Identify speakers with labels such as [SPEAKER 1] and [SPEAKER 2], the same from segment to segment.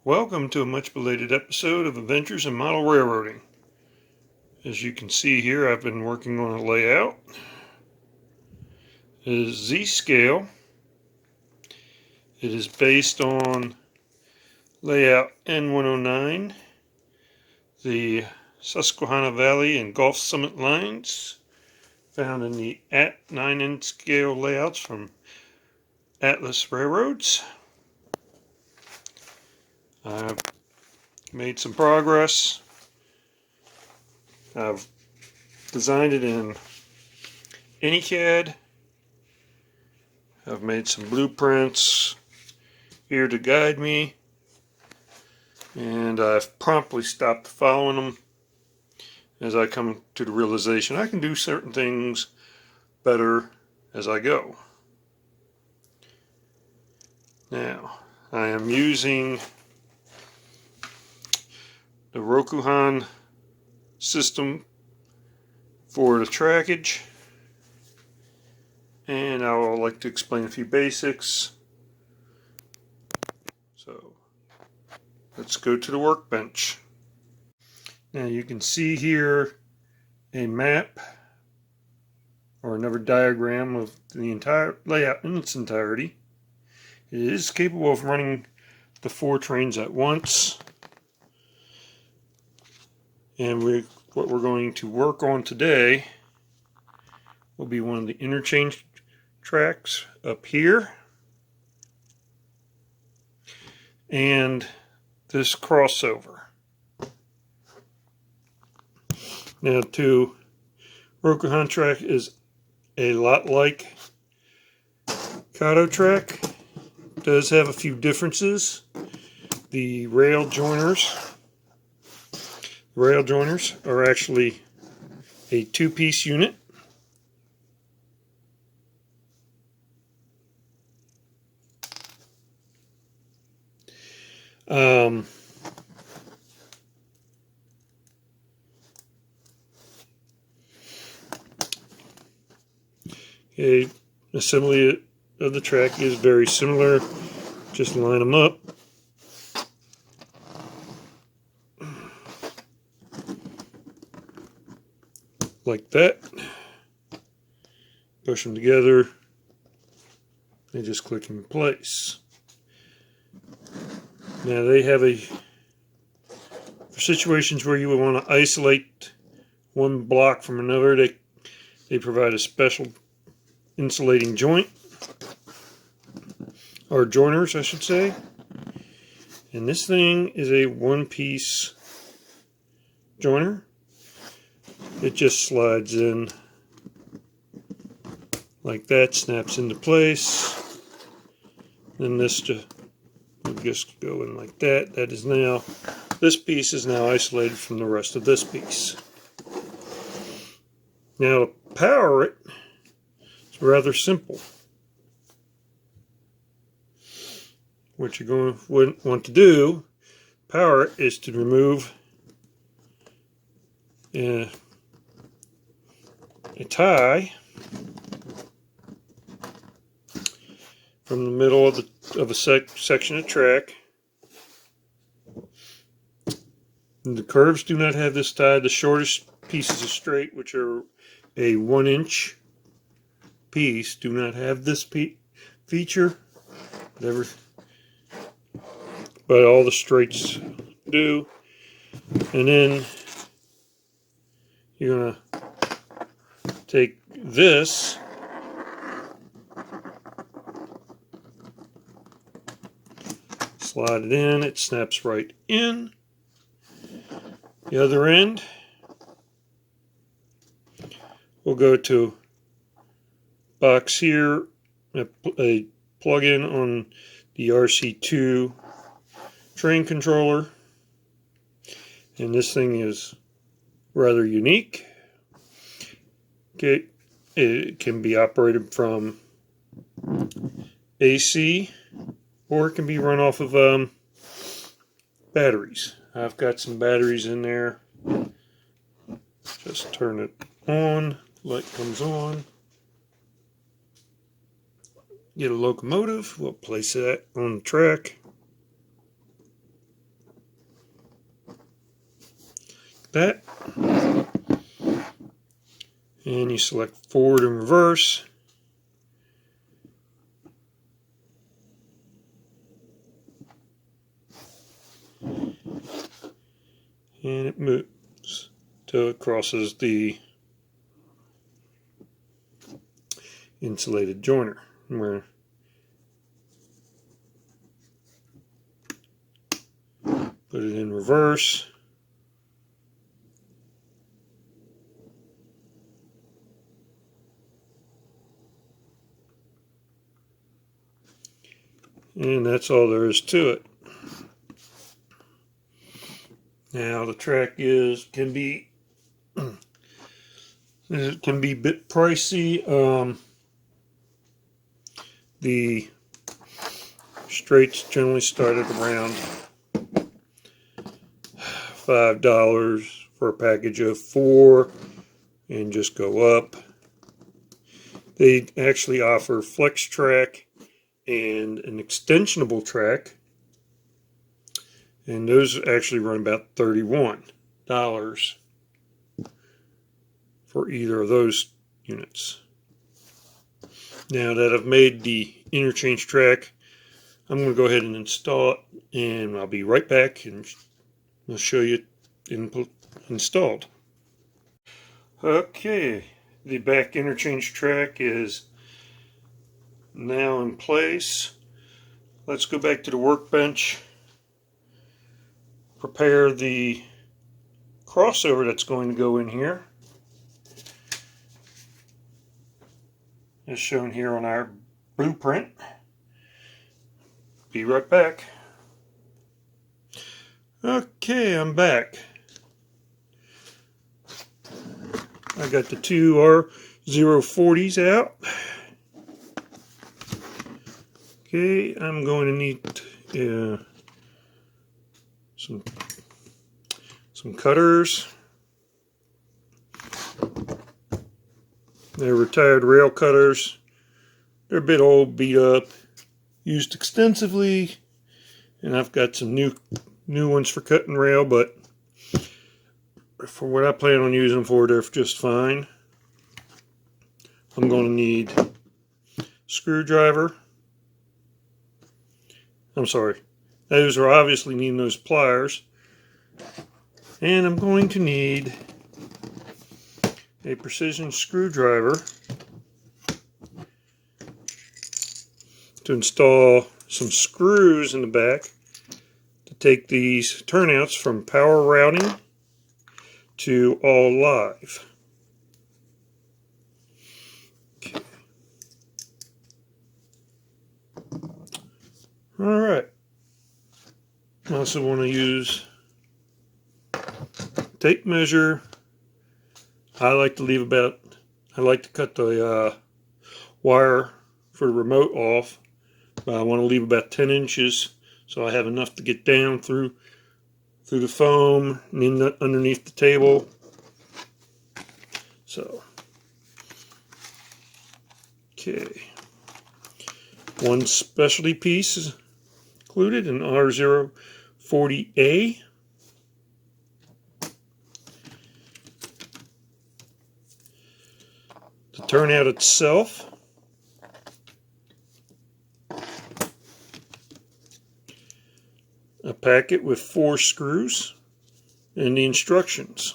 [SPEAKER 1] Welcome to a much belated episode of Adventures in Model Railroading. As you can see here, I've been working on a layout. It is Z-scale. It is based on layout N109, the Susquehanna Valley and Gulf Summit lines, found in the at 9-inch scale layouts from Atlas Railroads. I've made some progress. I've designed it in AnyCAD. I've made some blueprints here to guide me, and I've promptly stopped following them as I come to the realization I can do certain things better as I go. Now, I am using the Rokuhan system for the trackage, and I would like to explain a few basics. So let's go to the workbench. Now you can see here a map or another diagram of the entire layout in its entirety. It is capable of running the 4 trains at once. And what we're going to work on today will be one of the interchange tracks up here, and this crossover. Now, Rokuhan track is a lot like Kato track. It does have a few differences. The rail joiners are actually a 2-piece unit. Assembly of the track is very similar. Just line them up. Like that. Push them together. They just click in place. Now they have for situations where you would want to isolate one block from another, they provide a special insulating joint, or joiners I should say. And this thing is a 1-piece joiner. It just slides in like that, snaps into place. Then this will just go in like that. This piece is now isolated from the rest of this piece. Now to power it, it's rather simple. What you're going to want to do, power it, is to remove a tie from the middle of a section of track. And the curves do not have this tie. The shortest pieces of straight, which are a 1-inch piece, do not have this feature. But all the straights do. And then you're going to take this slide it in, it snaps right in. The other end, we'll go to box here, a plug-in on the RC2 train controller, and this thing is rather unique. Okay, it can be operated from AC, or it can be run off of batteries. I've got some batteries in there. Just turn it on, light comes on. Get a locomotive, we'll place that on the track. that. And you select forward and reverse. And it moves till it crosses the insulated joiner. Where put it in reverse. And that's all there is to it. Now the track can be it can be a bit pricey. The straights generally start at around $5 for a package of 4 and just go up. They actually offer flex track and an extensionable track, and those actually run about $31 for either of those units. Now that I've made the interchange track, I'm going to go ahead and install it, and I'll be right back and I'll show you it installed. Okay, the back interchange track is now in place. Let's go back to the workbench, prepare the crossover that's going to go in here, as shown here on our blueprint. Be right back. Okay, I'm back. I got the two R040s out. Okay, I'm going to need some cutters. They're retired rail cutters. They're a bit old, beat up, used extensively, and I've got some new ones for cutting rail, but for what I plan on using them for, they're just fine. I'm going to need screwdriver. I'm sorry, those are obviously needing those pliers. And I'm going to need a precision screwdriver to install some screws in the back to take these turnouts from power routing to all live. Okay. Alright. I also want to use tape measure. I like to cut the wire for the remote off, but I want to leave about 10 inches so I have enough to get down through the foam and in underneath the table. So, okay. One specialty piece is included, an R040A. The turnout itself. A packet with 4 screws and the instructions.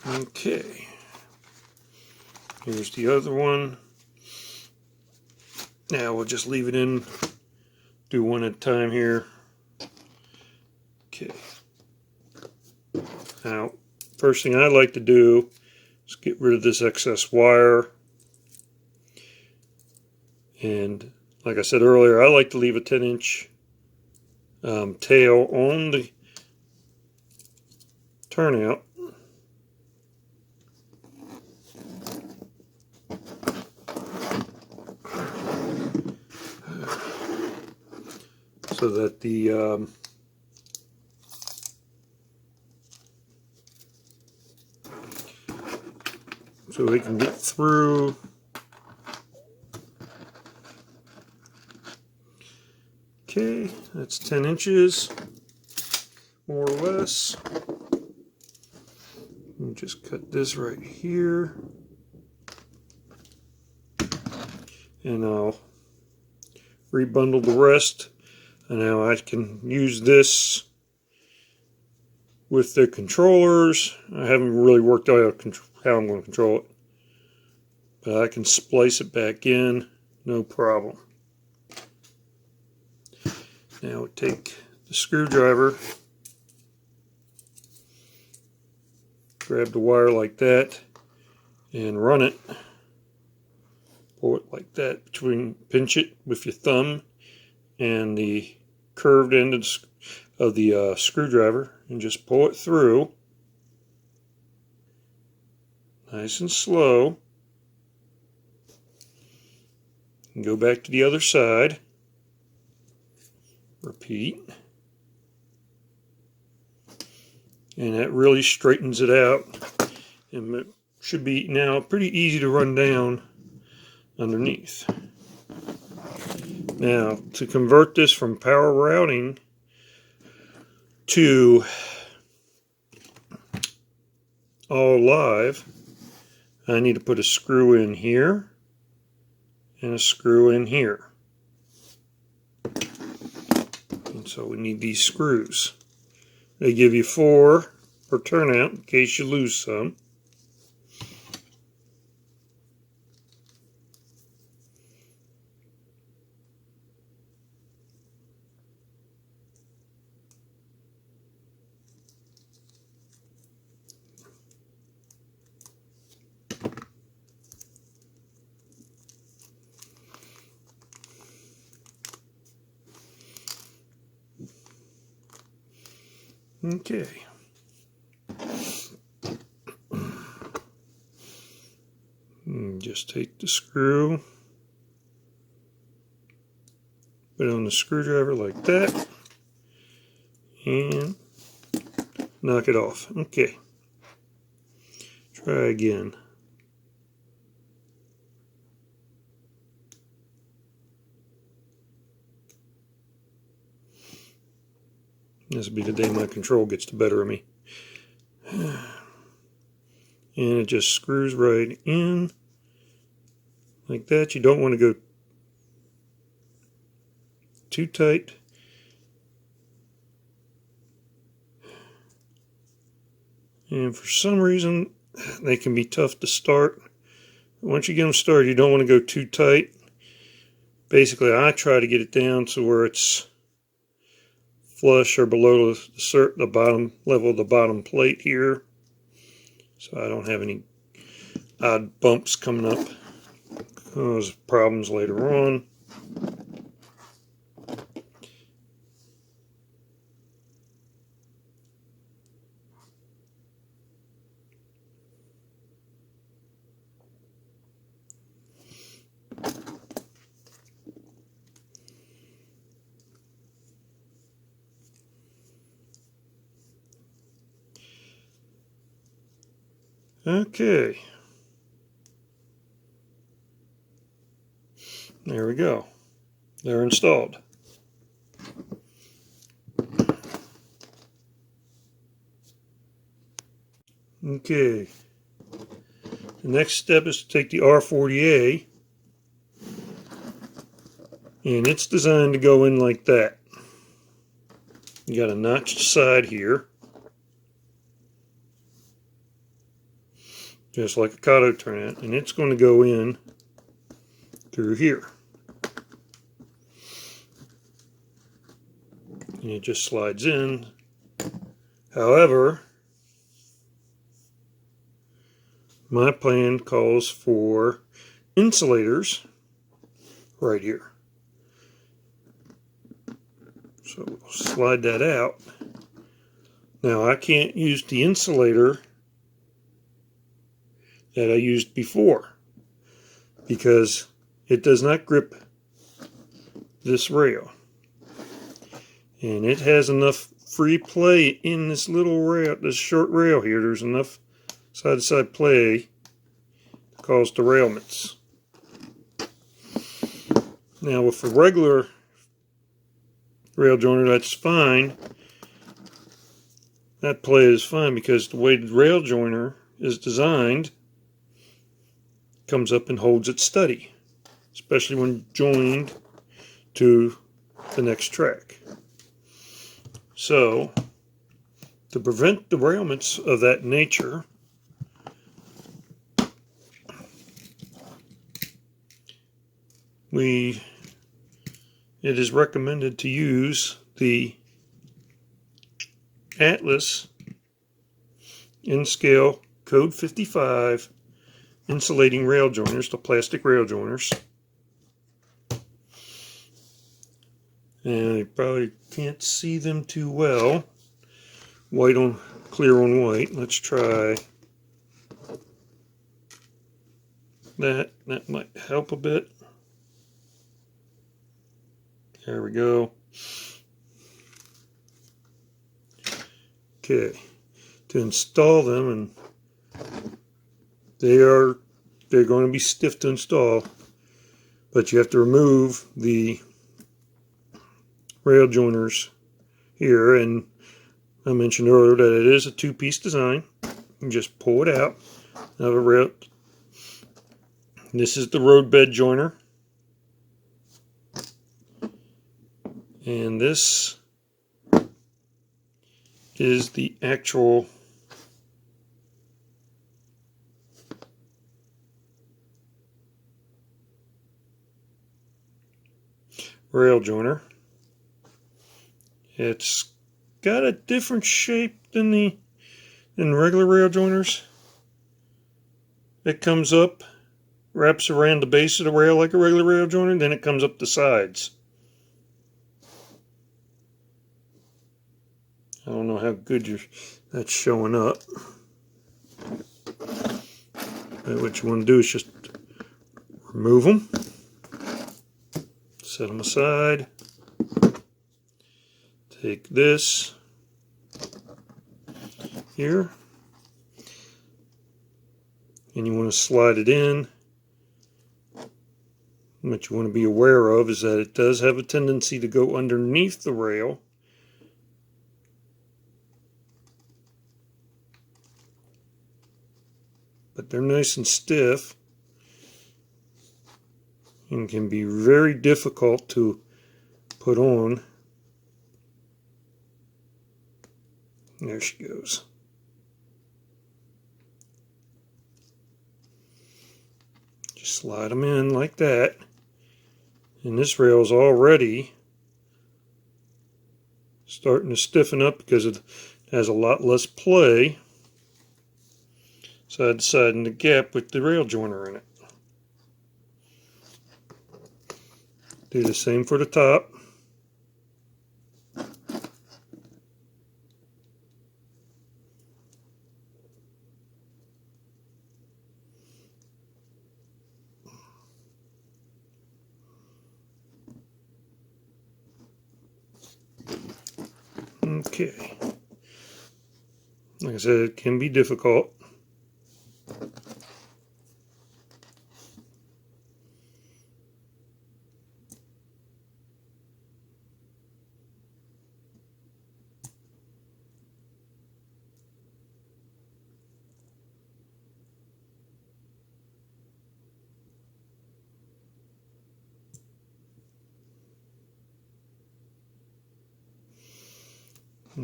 [SPEAKER 1] Okay. Here's the other one. Now we'll just leave it in, do one at a time here. Okay. Now, first thing I like to do is get rid of this excess wire. And like I said earlier, I like to leave a 10-inch tail on the turnout. So that so we can get through. Okay, that's 10 inches, more or less. And just cut this right here. And I'll rebundle the rest. And now I can use this with the controllers. I haven't really worked out how I'm going to control it. But I can splice it back in, no problem. Now we take the screwdriver, grab the wire like that, and run it. Pull it like that pinch it with your thumb and the curved end of the screwdriver, and just pull it through. Nice and slow. And go back to the other side. Repeat. And that really straightens it out. And it should be now pretty easy to run down underneath. Now, to convert this from power routing to all live, I need to put a screw in here and a screw in here. And so we need these screws. They give you 4 per turnout in case you lose some. Okay. And just take the screw, put it on the screwdriver like that, and knock it off. Okay. Try again. This will be the day my control gets the better of me. And it just screws right in like that. You don't want to go too tight. And for some reason, they can be tough to start. Once you get them started, you don't want to go too tight. Basically, I try to get it down to where it's flush or below the bottom level of the bottom plate here, so I don't have any odd bumps coming up, cause problems later on. Okay, there we go. They're installed. Okay, the next step is to take the R40A, and it's designed to go in like that. You got a notched side here, just like a Kato turnout, and it's going to go in through here. And it just slides in. However, my plan calls for insulators right here. So we'll slide that out. Now I can't use the insulator that I used before because it does not grip this rail. And it has enough free play in this little rail, this short rail here. There's enough side-to-side play to cause derailments. Now with the regular rail joiner, that's fine. That play is fine because the way the rail joiner is designed comes up and holds it steady, especially when joined to the next track. So, to prevent derailments of that nature, it is recommended to use the Atlas N-Scale Code 55 insulating rail joiners, the plastic rail joiners. And you probably can't see them too well. White on clear on white. Let's try that. That might help a bit. There we go. Okay. To install them, and they're going to be stiff to install, but you have to remove the rail joiners here, and I mentioned earlier that it is a two-piece design. You just pull it out of a rail. This is the roadbed joiner, and this is the actual rail joiner. It's got a different shape than regular rail joiners. It comes up, wraps around the base of the rail like a regular rail joiner, then it comes up the sides. I don't know how good that's showing up. But what you want to do is just remove them, set them aside, take this here, and you want to slide it in. What you want to be aware of is that it does have a tendency to go underneath the rail. But they're nice and stiff and can be very difficult to put on. There she goes. Just slide them in like that. And this rail is already starting to stiffen up because it has a lot less play side to side in the gap with the rail joiner in it. Do the same for the top. Okay. Like I said, it can be difficult.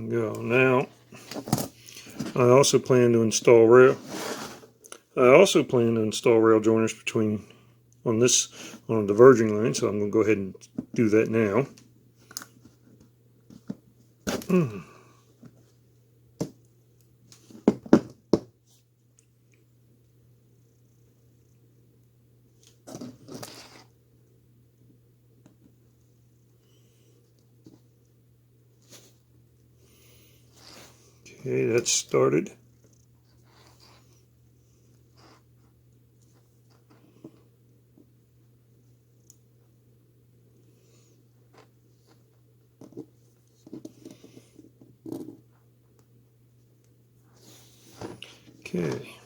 [SPEAKER 1] Go. Now, I also plan to install rail joiners on a diverging line, so I'm going to go ahead and do that now. Okay, that's started. Okay.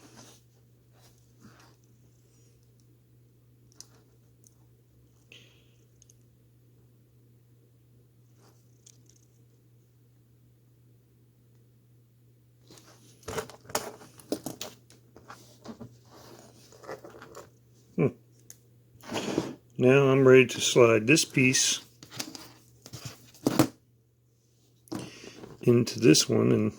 [SPEAKER 1] Now I'm ready to slide this piece into this one, and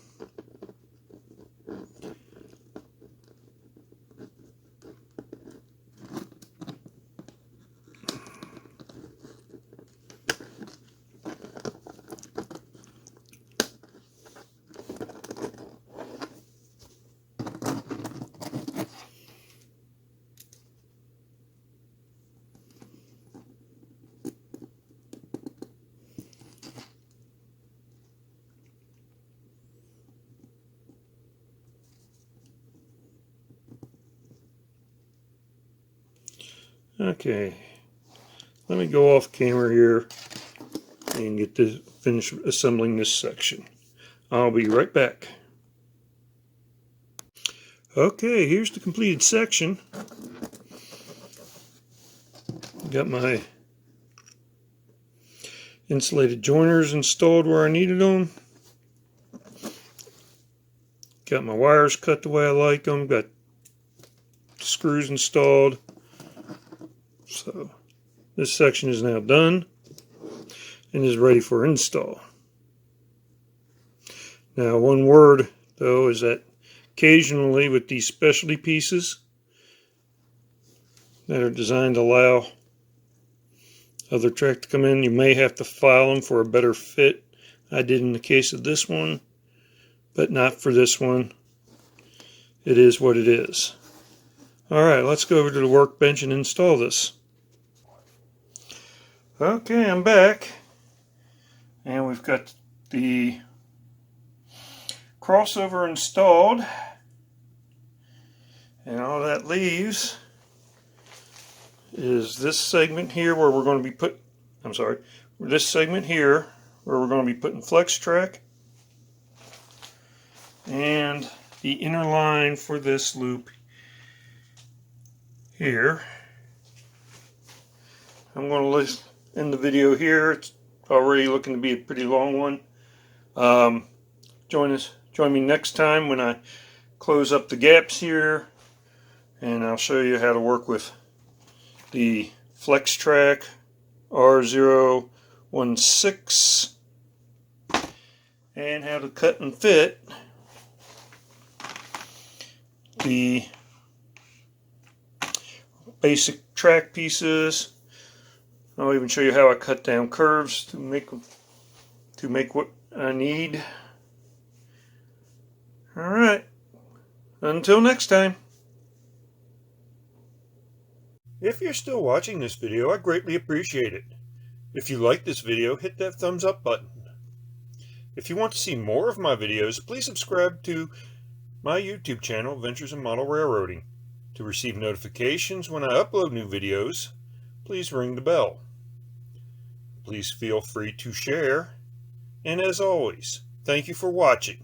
[SPEAKER 1] okay, let me go off camera here and get to finish assembling this section. I'll be right back. Okay, here's the completed section. Got my insulated joiners installed where I needed them. Got my wires cut the way I like them. Got screws installed. So this section is now done and is ready for install. Now, one word though is that occasionally with these specialty pieces that are designed to allow other track to come in, you may have to file them for a better fit. I did in the case of this one, but not for this one. It is what it is. Alright, let's go over to the workbench and install this. Okay, I'm back, and we've got the crossover installed, and all that leaves is this segment here where we're going to be this segment here where we're going to be putting flex track, and the inner line for this loop here. I'm going to end the video here. It's already looking to be a pretty long one. Join me next time when I close up the gaps here, and I'll show you how to work with the flex track R016 and how to cut and fit the basic track pieces. I'll even show you how I cut down curves to make what I need. Alright, until next time. If you're still watching this video, I greatly appreciate it. If you like this video, hit that thumbs up button. If you want to see more of my videos, please subscribe to my YouTube channel, Ventures in Model Railroading. To receive notifications when I upload new videos, please ring the bell. Please feel free to share, and as always, thank you for watching.